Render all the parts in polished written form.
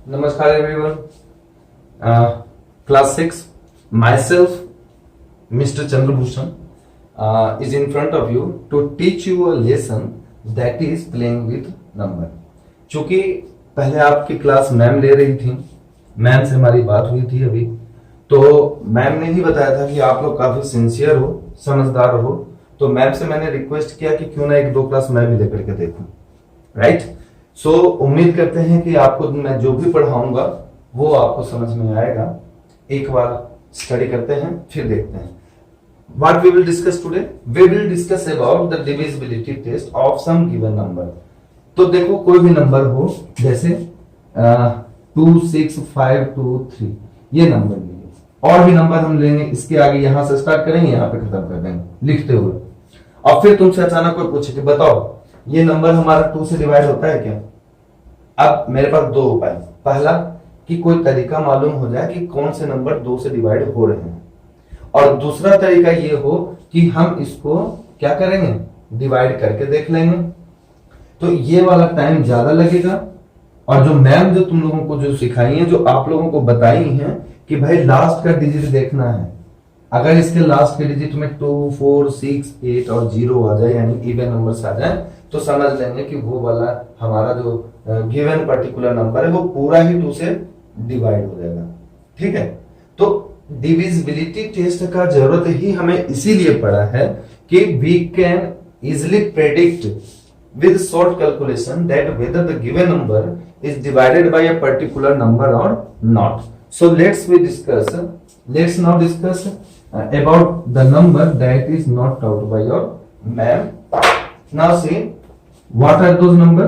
Namaskar everyone. Class 6, myself, Mr. Chandrabhushan, is in front of you to teach you a lesson that is playing with number. चूंकि पहले आपकी class ma'am ले रही थी, ma'am से हमारी बात हुई थी अभी, तो मैम ने ही बताया था कि आप लोग काफी सिंसियर हो, समझदार हो, तो मैम से मैंने रिक्वेस्ट किया कि क्यों ना एक दो क्लास मैं भी लेकर के देखूं, राइट? सो उम्मीद करते हैं कि आपको मैं जो भी पढ़ाऊंगा वो आपको समझ में आएगा। एक बार स्टडी करते हैं फिर देखते हैं। What we will discuss today? We will discuss about the divisibility test of some given number. तो देखो कोई भी नंबर हो, जैसे 2, 6, 5, 2, 3 ये नंबर लीजिए। और भी नंबर हम लेंगे, इसके आगे यहां से स्टार्ट करेंगे, यहां पे खत्म कर देंगे लिखते हुए। और फिर तुमसे अचानक कोई पूछे कि बताओ ये नंबर हमारा 2 से डिवाइड होता है क्या? अब मेरे पास दो उपाय। पहला कि कोई तरीका मालूम हो जाए कि कौन से नंबर 2 से डिवाइड हो रहे हैं, और दूसरा तरीका ये हो कि हम इसको क्या करेंगे, डिवाइड करके देख लेंगे। तो ये वाला टाइम ज्यादा लगेगा, और जो मैम जो तुम लोगों को जो सिखाई है, जो आप लोगों को बताई हैं कि भाई लास्ट का डिजिट देखना है, अगर इसके लास्ट के डिजिट में 2, 4, 6, 8 और 0 आ जाए, यानी इवन नंबर्स आ जाए, तो समझ लेंगे कि वो वाला हमारा जो गिवन पर्टिकुलर नंबर है वो पूरा ही 2 से डिवाइड हो जाएगा। ठीक है, तो डिविजिबिलिटी टेस्ट का जरूरत ही हमें इसीलिए पड़ा है कि we can easily predict with short calculation that whether the given number is divided by a particular number और not. So let's now discuss about the number that is not taught by your ma'am. Now see what are those number?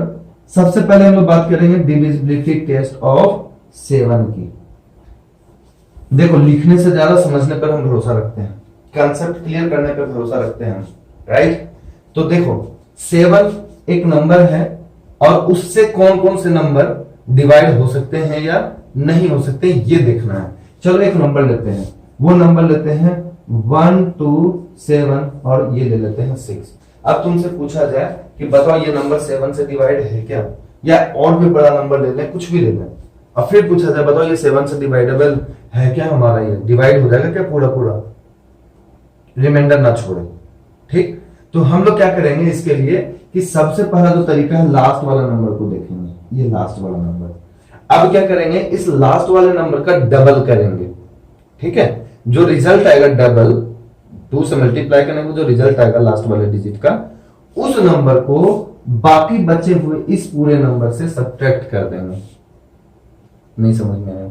सबसे पहले हम लोग बात करेंगे divisibility test of 7 की। देखो लिखने से ज्यादा समझने पर हम भरोसा रखते हैं, कंसेप्ट क्लियर करने पर भरोसा रखते हैं हम, राइट? तो देखो 7 एक नंबर है, और उससे कौन कौन से नंबर डिवाइड हो सकते हैं या नहीं हो सकते ये देखना है। चलो एक नंबर लेते हैं, वो नंबर लेते हैं 1, 2, 7 और ये ले लेते हैं 6। अब तुमसे पूछा जाए कि बताओ ये नंबर 7 से डिवाइड है क्या, या और भी बड़ा नंबर ले लें, कुछ भी ले लें, और फिर पूछा जाए बताओ ये 7 से डिवाइडेबल है क्या, हमारा ये डिवाइड हो जाएगा क्या पूरा पूरा, रिमाइंडर ना छोड़े। ठीक, तो हम लोग क्या करेंगे इसके लिए कि सबसे पहला जो तरीका है लास्ट वाला नंबर को देखेंगे, ये लास्ट वाला नंबर। अब क्या करेंगे, इस लास्ट वाले नंबर का डबल करेंगे। ठीक है, जो रिजल्ट आएगा डबल 2 से मल्टीप्लाई करने को जो रिजल्ट आएगा लास्ट वाले डिजिट का, उस नंबर को बाकी बचे हुए इस पूरे नंबर से सब्ट्रैक्ट कर देंगे। नहीं समझ में आया?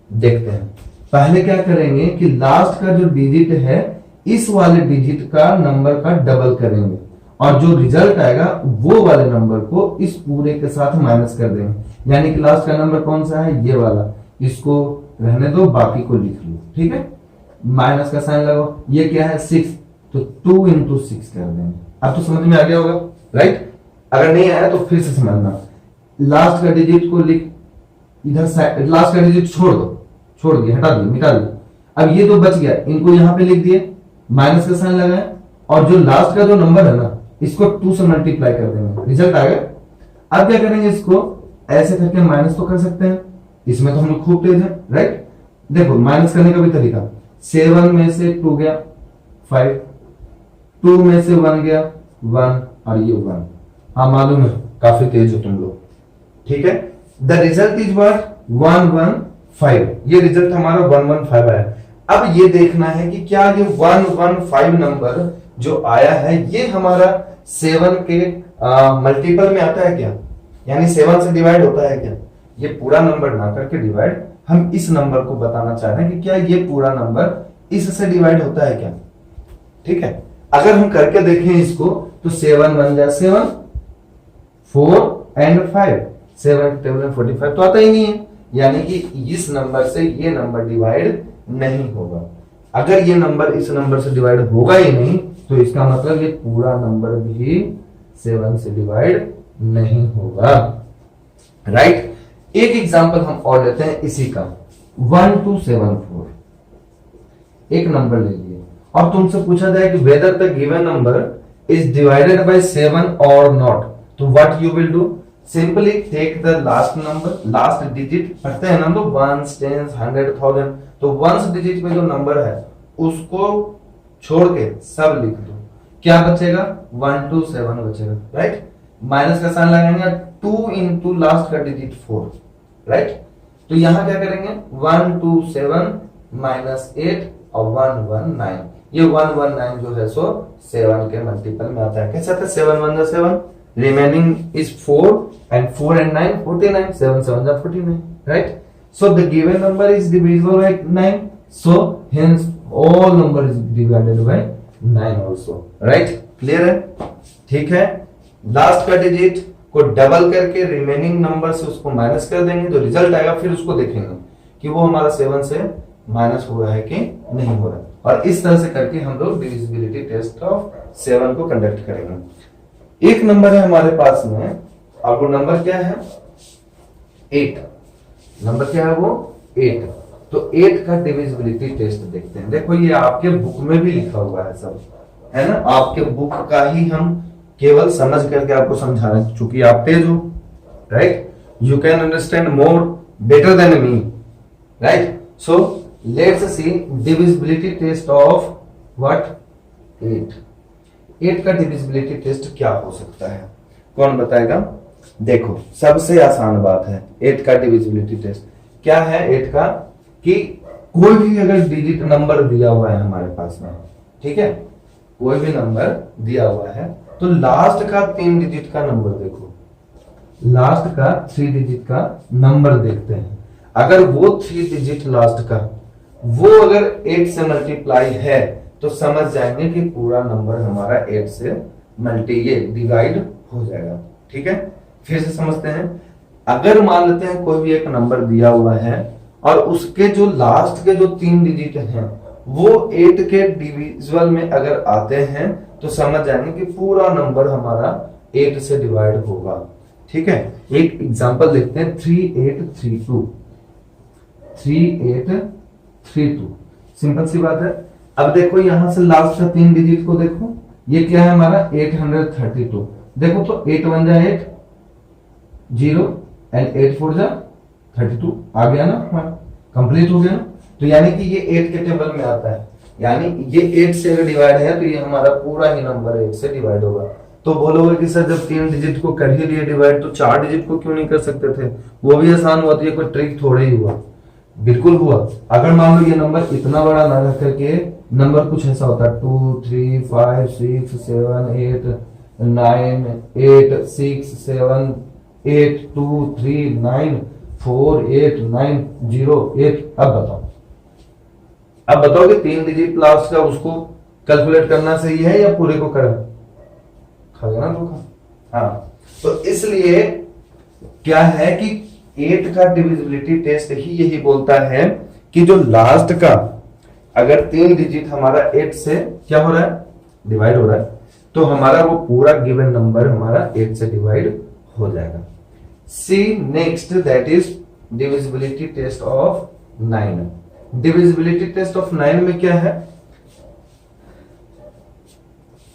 देखते हैं। पहले क्या करेंगे कि लास्ट का जो डिजिट है इस वाले डिजिट का नंबर का डबल करेंगे, और जो रिजल्ट आएगा वो वाले नंबर को इस पूरे के साथ माइनस कर देंगे। यानी कि लास्ट का नंबर कौन सा है, ये वाला, इसको रहने दो, बाकी को लिख लो। ठीक है, माइनस का साइन लगाओ, ये क्या है 6, तो 2 into 6 कर देंगे। अब तो समझ में आ गया होगा, राइट? अगर नहीं आया तो फिर से समझना। लास्ट का डिजिट को लिख इधर साइड, लास्ट का डिजिट छोड़ दिए, हटा दिए, मिटा दिए। अब ये तो बच गया, इनको यहां पे लिख दिए, माइनस का साइन लगाए, और जो लास्ट का जो नंबर है ना इसको 2 से मल्टीप्लाई कर देंगे, रिजल्ट आ गया। अब क्या करेंगे, इसको ऐसे करके माइनस तो कर सकते हैं, इसमें तो हम लोग खूब तेज है, राइट? देखो माइनस करने का भी तरीका, 7 में से 2 गया 5, 2 में से 1 गया 1, और ये 1। हाँ मालूम है, काफी तेज हो तुम लोग। ठीक है, द रिजल्ट इज व्हाट 115, ये रिजल्ट हमारा 115 आया। अब ये देखना है कि क्या ये 115 नंबर जो आया है ये हमारा 7 के मल्टीपल में आता है क्या, यानी 7 से डिवाइड होता है क्या। ये पूरा नंबर ना करके डिवाइड, हम इस नंबर को बताना चाह रहे हैं कि क्या ये पूरा नंबर इससे डिवाइड होता है क्या। ठीक है, अगर हम करके देखें इसको तो 7 बन जाए 7, 4 and 5, 7 टेबल 45 तो आता ही नहीं है, यानी कि इस नंबर से ये नंबर डिवाइड नहीं होगा। अगर ये नंबर इस नंबर से डिवाइड होगा ही नहीं, तो इसका मतलब ये पूरा नंबर भी 7 से डिवाइड नहीं होगा, राइट? एक एग्जांपल हम और लेते हैं इसी का, 1274। एक नंबर ले लिए, और तुमसे पूछा जाए कि whether the given number is divided by 7 और नॉट, तो what you will do, simply take the last number, last digit पढ़ते हैं ना हम लोग, वंस, टेंस, 100, 1000, तो वंस डिजिट में जो नंबर है उसको छोड़ के सब लिख दो। क्या बचेगा? 1 to 7 बचेगा, राइट। माइनस का साइन लगाएंगे, 2 इंटू लास्ट का डिजिट 4, राइट। तो यहां क्या करेंगे? 1 to 7 माइनस 8 और 119, ये 119 जो है सो 7 के मल्टीपल में आता है। कैसे आता है? 7 1 जा 7, remaining is 4 and 4 and 9 49, 7 7 जा 49, right? So the given number is divisible by 9, so hence all number is divided by 9 also, right? Clear है? ठीक है। लास्ट का डिजिट को डबल करके रिमेनिंग नंबर से उसको माइनस कर देंगे, जो रिजल्ट आएगा फिर उसको देखेंगे कि वो हमारा 7 से माइनस हुआ है कि नहीं हुआ है। और इस तरह से करके हम लोग डिविजिबिलिटी टेस्ट ऑफ 7 को कंडक्ट करेंगे। एक नंबर है हमारे पास में, और वो नंबर क्या है? 8। नंबर क्या है वो? 8। तो 8 का डिविजिबिलिटी टेस्ट देखते हैं। देखो ये आपके बुक में भी लिखा हुआ है सब, है ना। आपके बुक का ही हम केवल समझ करके आपको समझा रहे हैं, चूंकि आप तेज हो, right. You can understand more better than me, right. So let's see divisibility test of what? 8। 8 का डिविजिबिलिटी टेस्ट क्या हो सकता है? कौन बताएगा? देखो सबसे आसान बात है 8 का डिविजिबिलिटी टेस्ट। क्या है 8 का? कि कोई भी अगर डिजिट नंबर दिया हुआ है हमारे पास में, ठीक है, कोई भी नंबर दिया हुआ है, तो लास्ट का 3 डिजिट का नंबर देखो, लास्ट का 3 डिजिट का नंबर देखते हैं। अगर वो 3 डिजिट लास्ट का वो अगर 8 से मल्टीप्लाई है तो समझ जाएंगे कि पूरा नंबर हमारा 8 से ये डिवाइड हो जाएगा, ठीक है। फिर से समझते हैं। अगर मान लेते हैं कोई भी एक नंबर दिया हुआ है और उसके जो लास्ट के जो 3 डिजिट हैं वो 8 के डिविजिबल में अगर आते हैं तो समझ जाएंगे कि पूरा नंबर हमारा 8 से डिवाइड होगा, ठीक है। एक एग्जांपल देखते हैं, 3832। 3832 सिंपल सी बात है। अब देखो यहां से लास्ट का 3 डिजिट को देखो, ये क्या है हमारा? 832। देखो तो 8 1 जा 8 0 एंड 8 4 जा 32, आ गया ना, कंप्लीट हो गया ना। तो यानी कि ये 8 के टेबल में आता है, यानी ये 8 से अगर डिवाइड है तो ये हमारा पूरा ही नंबर 8 से डिवाइड होगा। तो बोलोगे कि सर जब 3 डिजिट को कर ही लिए डिवाइड तो 4 डिजिट को क्यों नहीं कर सकते थे? वो भी आसान हुआ, तो ये कोई ट्रिक थोड़े ही हुआ, बिल्कुल हुआ। अगर मान लो ये नंबर इतना बड़ा ना रह करके नंबर कुछ ऐसा होता, 2 3 5 6 7 8 9 8 6 7 8 2 3 9 4 8 9 0 8। अब बताओ कि 3 डिजिट लास्ट का उसको कैलकुलेट करना सही है या पूरे को करें? खा गया ना धोखा। हाँ, तो इसलिए क्या है कि 8 का डिविजिबिलिटी टेस्ट ही यही बोलता है कि जो लास्ट का अगर 3 डिजिट हमारा 8 से क्या हो रहा है? डिवाइड हो रहा है, तो हमारा वो पूरा गिवन नंबर हमारा 8 से डिवाइड हो जाएगा। See next, that is divisibility test of 9। Divisibility test of 9 में क्या है?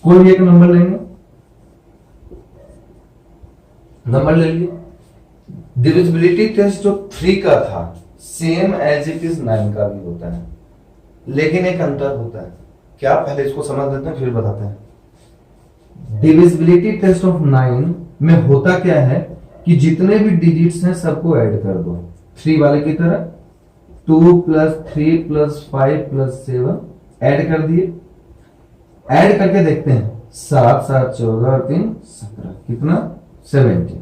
कोई भी एक नंबर लेंगे, नंबर ले लिए। डिविजिबिलिटी टेस्ट जो 3 का था सेम एज इट इज 9 का भी होता है, लेकिन एक अंतर होता है। क्या? पहले इसको समझ लेते हैं फिर बताते हैं। डिविजिबिलिटी टेस्ट ऑफ 9 में होता क्या है कि जितने भी डिजिट्स हैं सबको ऐड कर दो, 3 वाले की तरह। 2 + 3 + 5 + 7 ऐड कर दिए। ऐड करके देखते हैं, 7 7 14 और 3 17, कितना? 17।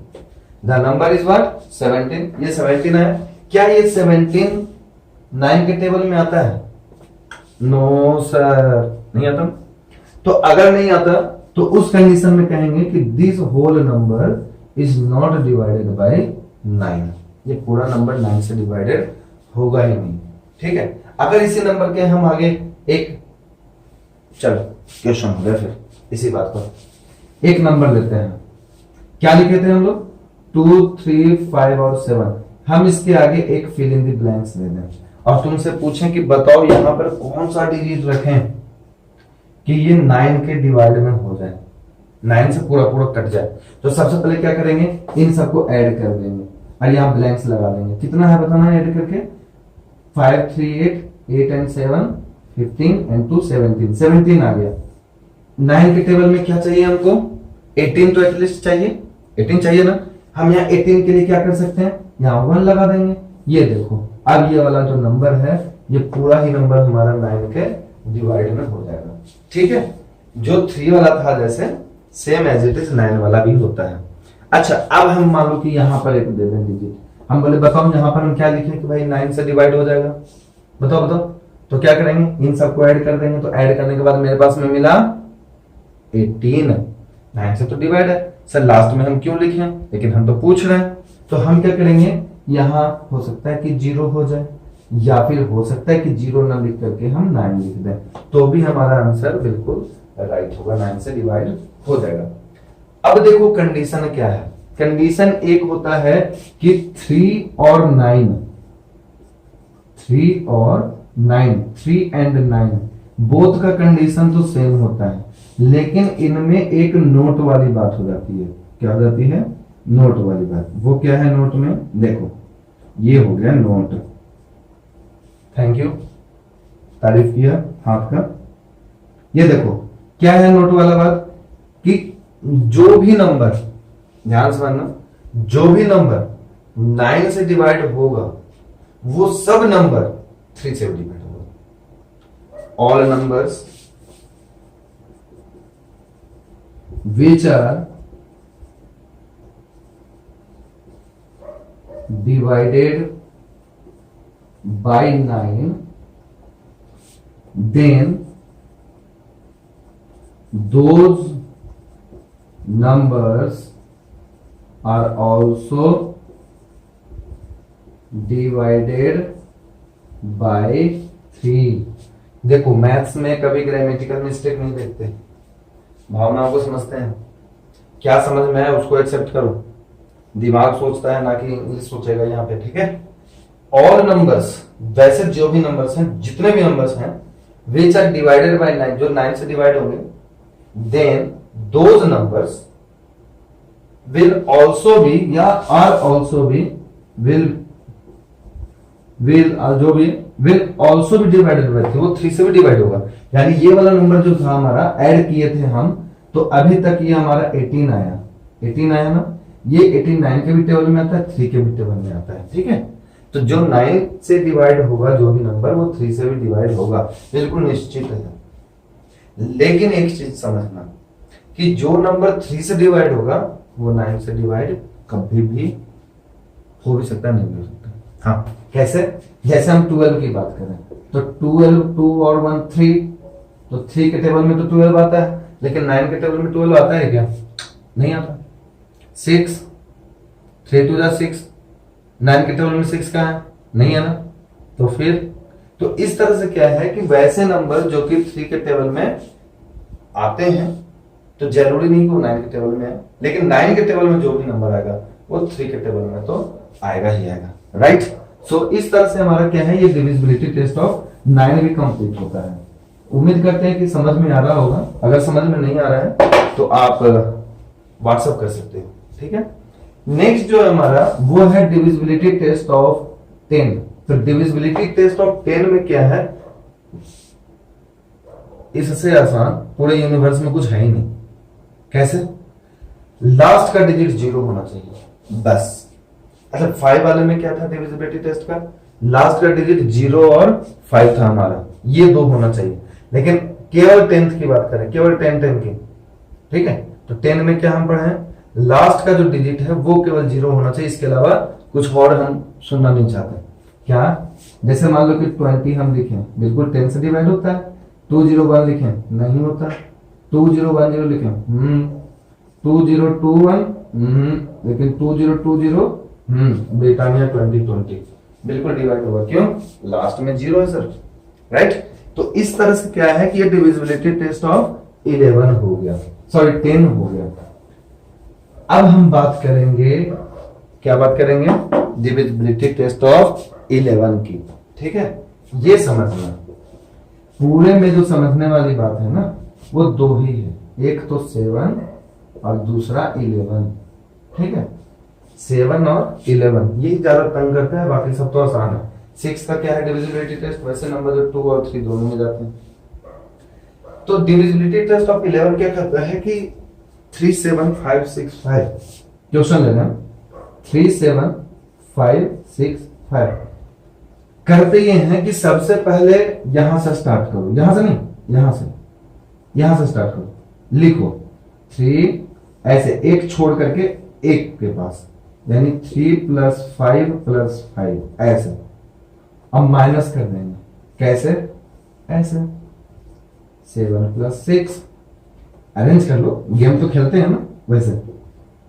The number is what? 17। ये 17 है। क्या ये 17 9 के टेबल में आता है? नो सर, नहीं आता। तो अगर नहीं आता तो उस कंडीशन में कहेंगे कि this whole number is not divided by 9। ये पूरा नंबर 9 से डिवाइडेड होगा ही नहीं, ठीक है। अगर इसी नंबर के हम आगे एक, चलो क्वेश्चन हो गया फिर इसी बात पर। एक नंबर लेते हैं, क्या लिखे थे हम लोग? 2 3 5 और 7। हम इसके आगे एक फिल इन द ब्लैंक्स दे दें और तुमसे पूछें कि बताओ यहां पर कौन सा डिजिट रखें कि ये 9 के डिवाइड में हो जाए। 9 से पूरा पूरा कट जाए। तो सबसे पहले क्या करेंगे, इन सबको ऐड कर देंगे और यहाँ ब्लैंक्स लगा देंगे। कितना है बताना है ऐड करके, 5 3 8 एंड 7 15 एंड 2 17, 17 आ गया। 9 के टेबल में क्या चाहिए हमको, 18 तो एटलीस्ट चाहिए, 18 चाहिए ना। हम यहाँ 18 के लिए क्या कर सकते हैं, यहाँ 1 लगा देंगे। ये देखो अब ये वाला जो नंबर है ये पूरा ही नंबर हमारा 9 के डिवाइड में हो जाएगा। ठीक है, जो 3 वाला था जैसे सेम एज इट इज 9 वाला भी होता है। अच्छा अब हम मान लो कि यहाँ पर एक दे दें डिजिट, हम बोले बताओ यहाँ पर हम क्या लिखें कि भाई 9 से डिवाइड हो जाएगा, बताओ बताओ। तो क्या करेंगे, इन सबको ऐड कर देंगे। तो ऐड करने के बाद मेरे पास में मिला 18, 9 से तो डिवाइड है। सर लास्ट में हम क्यों लिखें, लेकिन हम तो पूछ रहे हैं। तो हम क्या करेंगे, यहाँ हो सकता है कि 0 हो जाए या फिर हो सकता है कि 0 ना लिख करके हम 9 लिख दें, तो भी हमारा आंसर बिल्कुल राइट होगा, 9 से डिवाइड हो जाएगा। अब देखो कंडीशन क्या है, कंडीशन एक होता है कि 3 और 9, 3 और 9, 3 एंड 9 बोथ का कंडीशन तो सेम होता है, लेकिन इनमें एक नोट वाली बात हो जाती है। क्या हो जाती है, नोट वाली बात। वो क्या है नोट में, देखो ये हो गया नोट। थैंक यू, तारीफ किया हाथ का। ये देखो क्या है नोट वाला बात, कि जो भी नंबर, ध्यान से मानना, जो भी नंबर 9 से डिवाइड होगा वो सब नंबर 3 से डिवाइड होगा। All numbers which are divided by 9, then those numbers are also divided by 3। देखो मैथ्स में कभी ग्रामेटिकल मिस्टेक नहीं देखते, भावनाओं को समझते हैं। क्या समझ में है उसको एक्सेप्ट करो, दिमाग सोचता है ना कि इंग्लिश सोचेगा यहाँ पे। ठीक है, ऑल नंबर्स, वैसे जो भी नंबर्स हैं, जितने भी नंबर्स हैं, विच आर डिवाइडेड बाय 9, जो 9 से डिवाइड होंगे, then those numbers will also be या आर ऑल्सो बी विल जो भी विल ऑल्सो भी डिवाइडेड बाय 3, वो 3 से भी डिवाइड होगा। यानी ये वाला नंबर जो था हमारा, ऐड किए थे हम, तो अभी तक ये हमारा 18 आया, 18 आया ना। ये 18 9 के भी टेबल में आता है, 3 के भी टेबल में आता है। ठीक है, तो जो 9 से डिवाइड होगा जो भी नंबर, वो 3 से भी डिवाइड होगा, बिल्कुल निश्चित है। लेकिन एक चीज समझना कि जो नंबर 3 से डिवाइड होगा वो 9 से डिवाइड कभी भी हो भी सकता है, नहीं हो सकता। हाँ कैसे, जैसे हम 12 की बात करें तो 12, 2 और 1 3, तो 3 के टेबल में तो 12 आता है, लेकिन 9 के टेबल में 12 आता है क्या, नहीं आता। 6, 3 2 6, 9 के टेबल में 6 कहाँ है, नहीं है ना। तो फिर तो इस तरह से क्या है कि वैसे नंबर जो कि 3 के टेबल में आते हैं, तो जरूरी नहीं कि वो 9 के टेबल में है, लेकिन 9 के टेबल में जो भी नंबर आएगा वो 3 के टेबल में तो आएगा ही आएगा। राइट, सो इस तरह से हमारा क्या है, ये डिविजिबिलिटी टेस्ट ऑफ 9 भी कंप्लीट होता है। उम्मीद करते हैं कि समझ में आ रहा होगा। अगर समझ में नहीं आ रहा है तो आप व्हाट्सएप कर सकते हो। ठीक है, नेक्स्ट जो है हमारा वो है डिविजिबिलिटी टेस्ट ऑफ 10। तो डिविजिबिलिटी टेस्ट ऑफ 10 में क्या है, इससे आसान पूरे यूनिवर्स में कुछ है ही नहीं। कैसे, लास्ट का डिजिट 0 होना चाहिए बस। अच्छा 5 वाले में क्या था डिविजिबिलिटी टेस्ट का, लास्ट का डिजिट 0 और 5 था हमारा, ये 2 होना चाहिए। लेकिन केवल 10th की बात करें, केवल 10 की, ठीक है, तो 10 में क्या हम पढ़े, लास्ट का जो डिजिट है वो केवल 0 होना चाहिए, इसके अलावा कुछ और हम सुनना नहीं चाहते। क्या, जैसे मान लो कि 20 हम लिखें, बिल्कुल 10 से डिवाइड होता है। 201 लिखें, नहीं होता। 2010 लिखें, 2021, लेकिन 2020 ब्रिटानिया 2020 बिल्कुल डिवाइड होगा। क्यों, लास्ट में 0 है सर। राइट, तो इस तरह से क्या है कि ये डिविजिबिलिटी टेस्ट ऑफ 11 हो गया, सॉरी 10 हो गया। अब हम बात करेंगे, क्या बात करेंगे, डिविजिबिलिटी टेस्ट ऑफ 11 की। ठीक है, ये समझना, पूरे में जो समझने वाली बात है ना वो 2 ही है, एक तो 7 और दूसरा 11, ठीक है। 7 और 11 ये ज्यादा तंग करता है, बाकी सब तो आसान है। 6 का क्या है डिविजिबिलिटी टेस्ट, वैसे नंबर जो 2 और 3 दोनों में जाते हैं। तो डिविजिबिलिटी टेस्ट ऑफ 11 क्या करता है कि 37565 क्वेश्चन लेना, 37565 करते ये हैं कि सबसे पहले यहां से स्टार्ट करो, यहां से नहीं, यहां से स्टार्ट करो, लिखो 3 ऐसे एक छोड़ करके एक के पास, यानी 3 + 5 + 5 ऐसे। अब माइनस कर देंगे, कैसे, ऐसे 7 + 6 अरेंज कर लो, गेम तो खेलते हैं ना वैसे।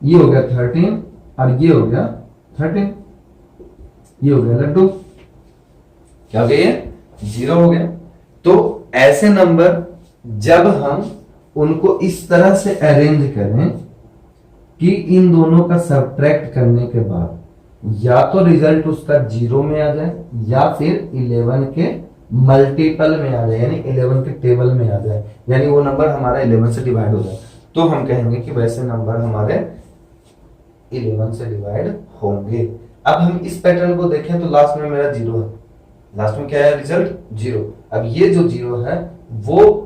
ये हो गया 13 और ये हो गया 13, ये हो गया लड्डू, क्या हो गया ये 0 हो गया। तो ऐसे नंबर जब हम उनको इस तरह से अरेंज करें कि इन दोनों का सब्ट्रैक्ट करने के बाद या तो रिजल्ट उसका 0 में आ जाए या फिर 11 के मल्टीपल में आ जाए, यानी 11 के टेबल में आ जाए, यानी वो नंबर हमारा 11 से डिवाइड हो जाए, तो हम कहेंगे कि वैसे नंबर हमारे 11 से डिवाइड होंगे। अब हम इस पैटर्न को देखें तो लास्ट में मेरा 0 है, लास्ट में क्या है रिजल्ट 0। अब ये जो 0 है वो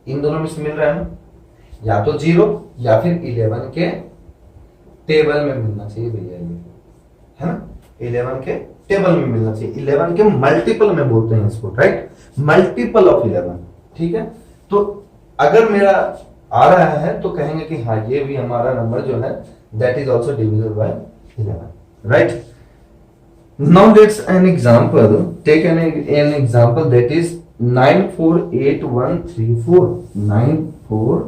इन दोनों में से मिल रहा है ना, या तो 0 या फिर 11 के टेबल में मिलना चाहिए भैया, ये है ना, 11 के टेबल में मिलना चाहिए, 11 के मल्टीपल में बोलते हैं इसको, राइट, मल्टीपल ऑफ 11, ठीक है। तो अगर मेरा आ रहा है तो कहेंगे कि हाँ ये भी हमारा नंबर जो है that is also divisible by 11, right. Now let's an example, take an example that is 948134,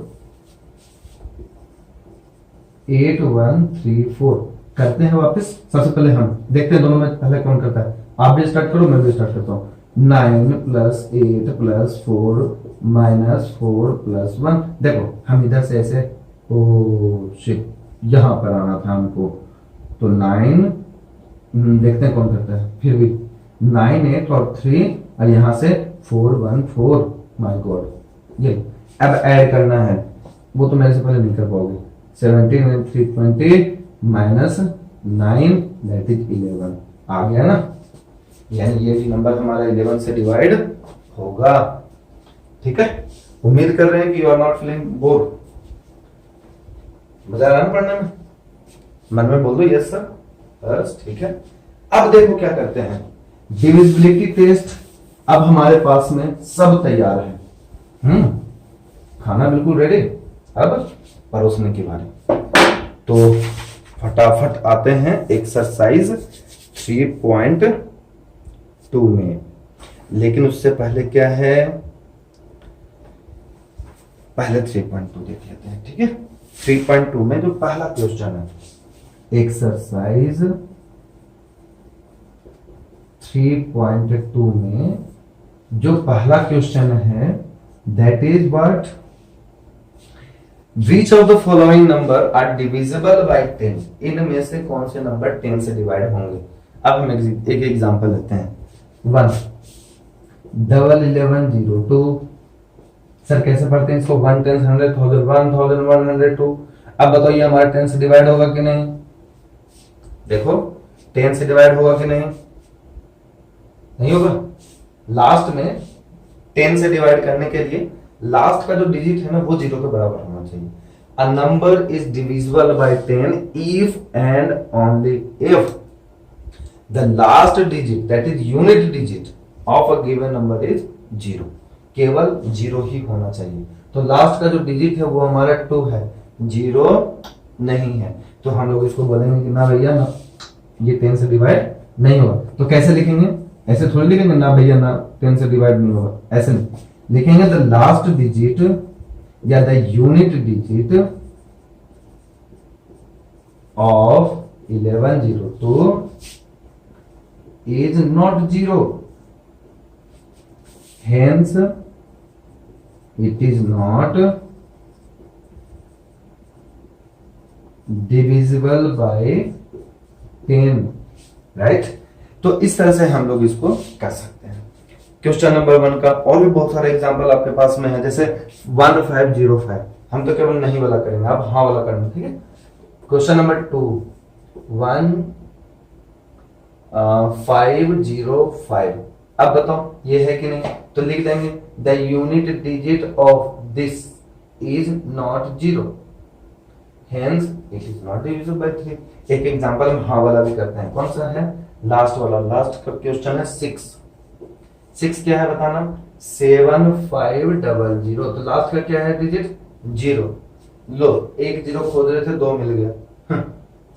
948134 करते हैं वापस। सबसे पहले हम देखते हैं दोनों में पहले कौन करता है, आप भी स्टार्ट करो, मैं भी स्टार्ट करता हूँ। 9 + 8 + 4 - 4 + 1, देखो हम इधर से ऐसे, ओ शिट, यहां पर आना था हमको, तो 9 देखते हैं कौन करता है, फिर भी 9 8 और 3 और यहां से 4 1 4, माय गॉड, ये अब ऐड करना है, वो तो मेरे से पहले नहीं कर पाओगे। 17 and 3 20 - 9 दैट इज 11 आ गया ना, यानी ये भी नंबर हमारा 11 से डिवाइड होगा, ठीक है। उम्मीद कर रहे हैं कि you are not feeling bore, मजा आ रहा है पढ़ने में, मन में बोल दो यस सर, बस ठीक है। अब देखो क्या करते हैं, डिविजिबिलिटी टेस्ट अब हमारे पास में सब तैयार है, खाना बिल्कुल रेडी, अब परोसने की बारी। तो फटाफट आते हैं एक्सरसाइज 3.2 में, लेकिन उससे पहले क्या है, पहले 3.2 देख लेते हैं, ठीक है। 3.2 में जो पहला क्वेश्चन है, एक्सरसाइज 3.2 में जो पहला क्वेश्चन है that is what, Which of the following number are divisible by 10? इनमें से कौन से नंबर 10 से डिवाइड होंगे। अब हम एक एग्जांपल लेते हैं, 1 11 11 0 2, सर कैसे पढ़ते हैं इसको, 1 10 100 1000 1102। अब बताइए हमारा 10 से डिवाइड होगा कि नहीं, देखो 10 से डिवाइड होगा कि नहीं, नहीं होगा। लास्ट में 10 से डिवाइड करने के लिए लास्ट का जो डिजिट है ना वो 0 के बराबर होना चाहिए। A number is divisible bye 10 if and only if the last digit that is unit digit of a given number is 0, केवल 0 ही होना चाहिए। तो लास्ट का जो डिजिट है वो हमारा 2 है, 0 नहीं है, तो हम लोग इसको बोलेंगे कि ना भैया ना, ये 10 से डिवाइड नहीं होगा। तो कैसे लिखेंगे, ऐसे थोड़ी लिखेंगे ना भैया ना 10 से डिवाइड नहीं होगा, ऐसे नहीं लिखेंगे, द लास्ट डिजिट या the unit digit of 1102 is not 0, hence it is not divisible by 10, right. तो इस तरह से हम लोग इसको कर सकते हैं। क्वेश्चन नंबर 1 का और भी बहुत सारे एग्जांपल आपके पास में है, जैसे 1505 हम तो केवल नहीं वाला करेंगे, आप हाँ वाला करना, ठीक है। Question number 2, 1505। अब बताओ ये है कि नहीं, तो लिख देंगे the unit digit of this is not zero, hence it is not divisible by 3। एक एग्जांपल हम हाँ वाला भी करते हैं, कौन सा है, लास्ट वाला। लास्ट का क्वेश्चन है 6। 6 क्या है बताना, 7500। तो लास्ट का क्या है डिजिट, 0। लो, एक 0 खोज रहे थे, 2 मिल गया,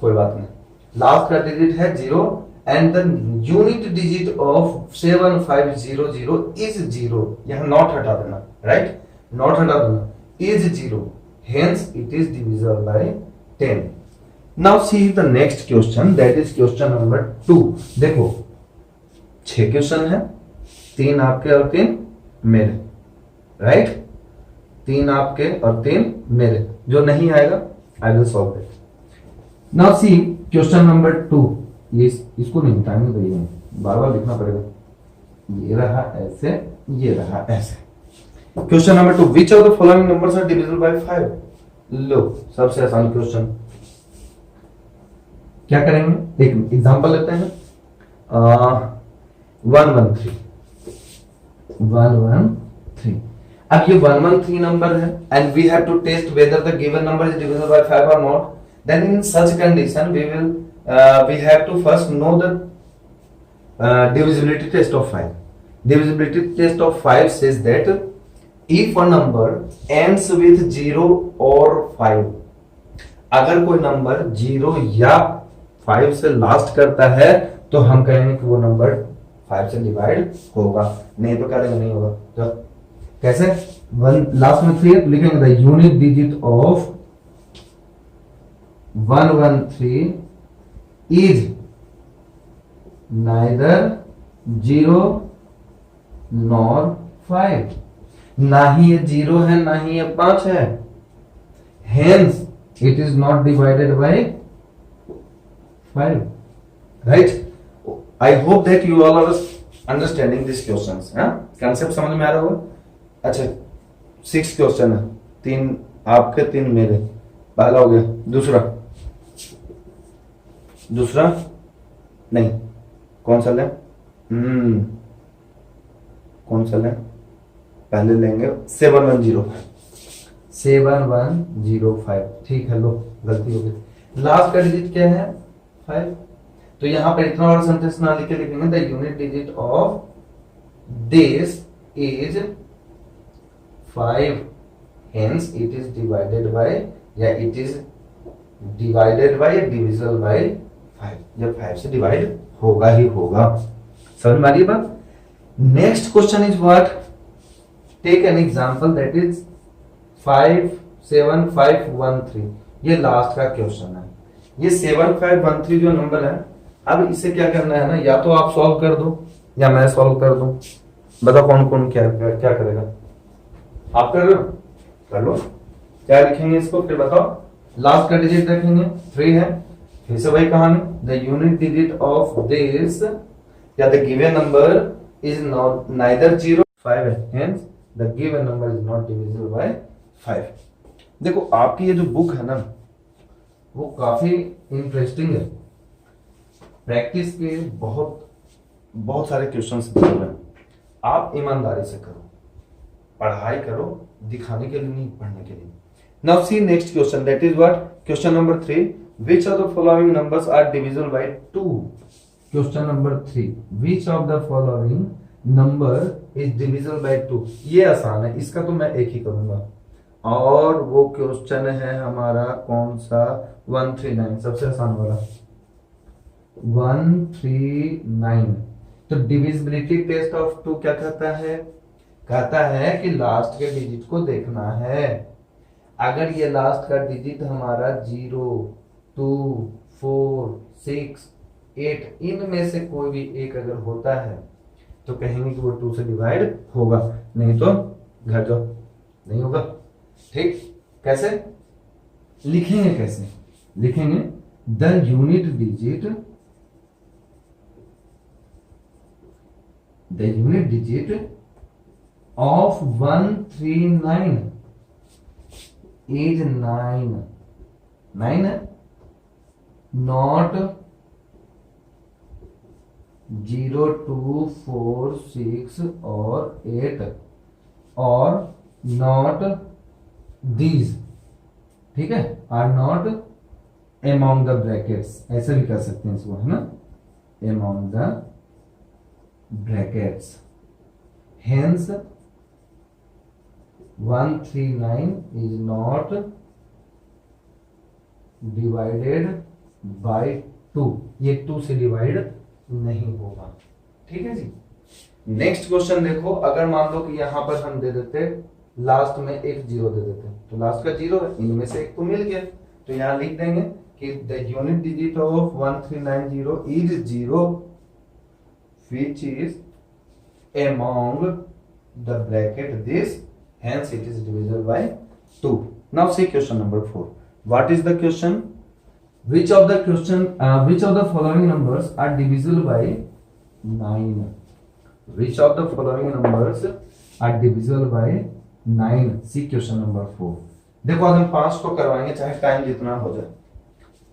कोई बात नहीं। लास्ट का डिजिट है 0 and the unit digit of 7500 is 0। यहां नॉट हटा देना, राइट, नॉट हटा देना, is 0, hence it is divisible by 10। now see the next question, that is question number 2। देखो 6 क्वेश्चन है, 3 आपके और 3 मेरे, राइट, 3 आपके और 3 मेरे। जो नहीं आएगा I will solve it. Now see question number 2, ये इसको नहीं मिटाएंगे भैया, बार बार लिखना पड़ेगा। ये रहा ऐसे, ये रहा ऐसे। Question number 2, which of the following numbers are divisible by 5। लो, सबसे आसान क्वेश्चन, क्या करेंगे, एक एग्जांपल लेते हैं। 113। अब ये 113 नंबर है and we have to test whether the given number is divisible by 5 और not. Then in such condition we have to first know the divisibility test of 5। divisibility test of 5 says that if a number ends with 0 or 5, अगर कोई number 0 या 5 से last करता है तो हम कहेंगे कि वो नंबर 5 से डिवाइड होगा, नहीं तो कह देंगे नहीं होगा। तो कैसे, लास्ट में 3 लिखेंगे the unit digit of 113 is neither 0 nor 5। ना ही ये 0 है ना ही ये 5 है, hence it is not divided by 5, right। I hope that you all are understanding these questions। concept समझ में आ रहा होगा। अच्छा 6 क्वेश्चन है, 3 आपके 3 मेरे, पहला हो गया। दूसरा नहीं, कौन सा लें, कौन सा लें, पहले लेंगे 7105। ठीक है, लो गलती हो गई। लास्ट का डिजिट क्या है 5, तो यहां पर इतना बड़ा सेंटेंस ना लिखे, लिखेंगे the unit digit of this is 5, hence it is divided by, या it is divided by divisible by 5। जब 5 से डिवाइड होगा ही होगा, समझ में आ रही है बात। Next question is what, take an example that is 57513। ये लास्ट का क्वेश्चन है। ये 7513 जो नंबर है, अब इसे क्या करना है ना, या तो आप सॉल्व कर दो या मैं सॉल्व कर दूं। बताओ कौन कौन क्या क्या करेगा, आप कर रहे हो, कर लो। क्या लिखेंगे इसको, फिर बताओ। लास्ट का डिजिट रखेंगे 3 है, फिर से वही कहानी, the unit digit of this या the given number is not neither 0 5 है, hence the given number is not divisible by 5। देखो आपकी ये जो बुक है ना, वो काफी इंटरेस्टिंग है। प्रैक्टिस के बहुत सारे क्वेश्चंस दिए हुए हैं, आप ईमानदारी से करो, पढ़ाई करो, दिखाने के लिए नहीं, पढ़ने के लिए। Now see next question, that is what, question number 3, which of the following numbers are divisible by 2। question number 3, which of the following number is divisible by 2। ये आसान है, इसका तो मैं एक ही करूंगा। और वो क्वेश्चन है हमारा कौन सा, 139, सबसे आसान वाला 139। तो डिविजिबिलिटी टेस्ट ऑफ 2 क्या कहता है, कहता है कि लास्ट के डिजिट को देखना है। अगर ये लास्ट का डिजिट हमारा 0, 2, 4, 6, 8 इनमें से कोई भी एक अगर होता है तो कहेंगे कि वो 2 से डिवाइड होगा, नहीं तो घर जाओ, नहीं होगा। ठीक, कैसे लिखेंगे, कैसे लिखेंगे, the unit digit of 139 is 9, 9 है, नॉट 0, 2, 4, 6 और 8 और नॉट दीज, ठीक है, are not among the brackets, ऐसे भी कर सकते हैं इसको, है ना, among the brackets, hence 139 is not divided by 2, ये 2 से डिवाइड नहीं होगा, ठीक है जी। नेक्स्ट क्वेश्चन देखो, अगर मान लो कि यहां पर हम दे देते लास्ट में एक 0 दे देते, तो लास्ट का 0 है, इनमें से एक तो मिल गया, तो यहां लिख देंगे कि the unit digit of 1390 is 0 which is among the bracket this, hence it is divisible by 2. Now see question number 4. What is the question? Which of the following numbers are divisible by 9? Which of the following numbers are divisible by 9? See question number 4. देखो आज हम 5 को करवाएंगे चाहे time जितना हो जाए,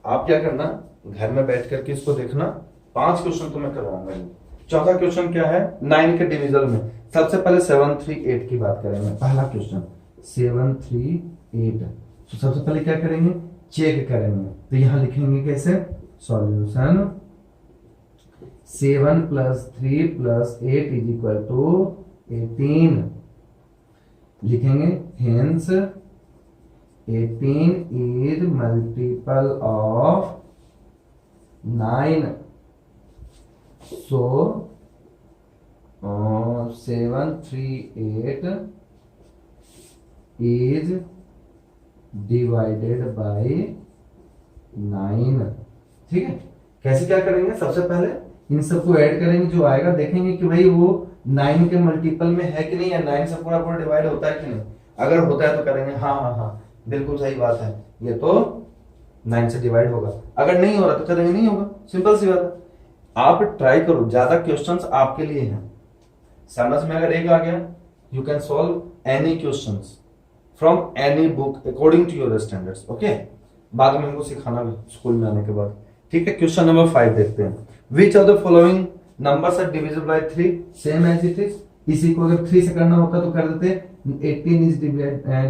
आप क्या करना, घर में बैठ करके इसको देखना, 5 क्वेश्चन तो मैं करवाऊंगा। चौथा क्वेश्चन क्या है, 9 के डिविजल में सबसे पहले 7, 3, 8 की बात करेंगे। पहला क्वेश्चन 7, 3, 8, तो सबसे पहले क्या करेंगे, चेक करेंगे, तो यहां लिखेंगे कैसे, सॉल्यूशन 7 + 3 + 8 = 18 लिखेंगे, hence 18 is multiple of 9, so 7, 3, 8 is divided by 9, ठीक है। कैसे क्या करेंगे, सबसे पहले इन सबको ऐड करेंगे, जो आएगा देखेंगे कि भाई वो 9 के मल्टीपल में है कि नहीं, या 9 से पूरा पूरा डिवाइड होता है कि नहीं, अगर होता है तो करेंगे हाँ बिल्कुल सही बात है, ये तो 9 से डिवाइड होगा, अगर नहीं हो रहा तो करेंगे नहीं होगा, सिंपल सी बात है। आप ट्राई करो, ज्यादा क्वेश्चंस आपके लिए हैं, समझ में अगर एक आ गया, you can solve any questions from any book according to your standards, okay. बाद में हमको सिखाना भी स्कूल में आने के बाद, ठीक है। क्वेश्चन नंबर 5 देखते हैं, which of the following numbers are divisible by 3, same as it is, इसी को अगर 3 से करना होता तो कर देते, 18 is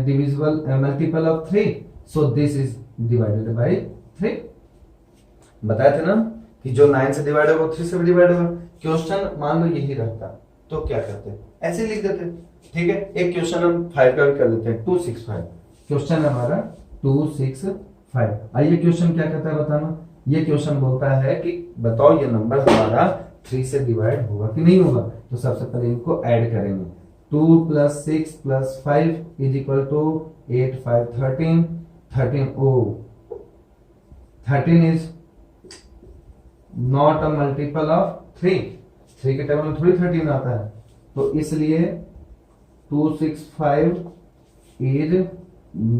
divisible multiple of 3, so this is divided by 3। बताया था ना कि जो 9 से डिवाइड होगा 3 से भी डिवाइड होगा। क्वेश्चन मान लो यही रहता तो क्या करते, ऐसे लिख देते, ठीक है। एक क्वेश्चन हम 5 का भी कर लेते हैं, 265 क्वेश्चन हमारा 265। आइए क्वेश्चन क्या कहता है बताना, ये क्वेश्चन बोलता है कि बताओ ये नंबर हमारा 3 से डिवाइड होगा कि नहीं होगा, तो सबसे पहले इनको ऐड करेंगे, 2 + 6 + 5 = 8, 5, 13, 13 is not a multiple of 3, 3 के टेबल में थोड़ी 13 आता है, तो इसलिए 265 is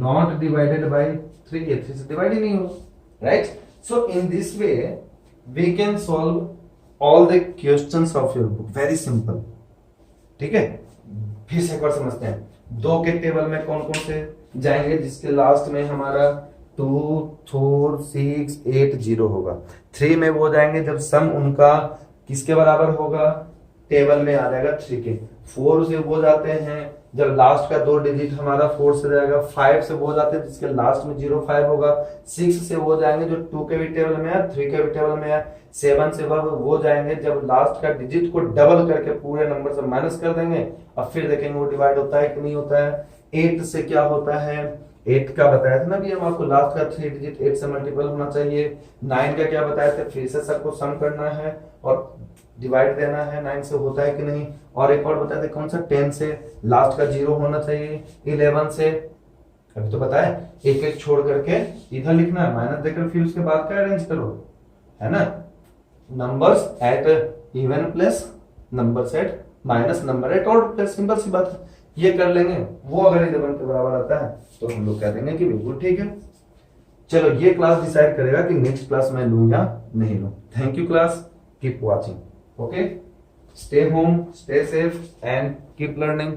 not divided by 3, ये 3 से डिवाइड ही नहीं होगा, right. So in this way we can solve all the questions of your book, very simple, ठीक है। फिर से एक बार समझते हैं, 2 के टेबल में कौन कौन से जाएंगे, जिसके लास्ट में हमारा 2, 4, 6, 8, 0 होगा। 3 में वो जाएंगे जब सम उनका किसके बराबर होगा, टेबल में आ जाएगा 3 के। 4 से वो जाते हैं जब लास्ट का 2 डिजिट हमारा 4 से जाएगा। 5 से वो जाते हैं जिसके लास्ट में 0, 5 होगा। 6 से वो जाएंगे जो 2 के भी टेबल में है, 3 के भी टेबल में है। 7 से वो जाएंगे जब लास्ट का डिजिट को डबल करके पूरे नंबर से माइनस कर देंगे और फिर देखेंगे वो डिवाइड होता है कि नहीं होता है। 8 से क्या होता है, 8 का बताया था ना भी हम आपको, लास्ट का 3 डिजिट 8 से मल्टीपल होना चाहिए। 9 का क्या बताया था, फिर से सबको सम करना है और डिवाइड देना है, 9 से होता है कि नहीं। और एक और बताया था कौन सा, 10 से लास्ट का 0 होना चाहिए। 11 से अभी तो बताया एक एक छोड़ करके इधर लिखना है, माइनस देकर फिर उसके बाद का अरेंज करो, है ना। Numbers at even plus numbers at minus number at odd plus, simple सी बात है, ये कर लेंगे। वो अगर 11 के बराबर आता है तो हम लोग कह देंगे कि बिल्कुल ठीक है। चलो ये क्लास डिसाइड करेगा कि नेक्स्ट क्लास मैं लूं या नहीं लूं। Thank you class, keep watching, okay, stay home, stay safe and keep learning.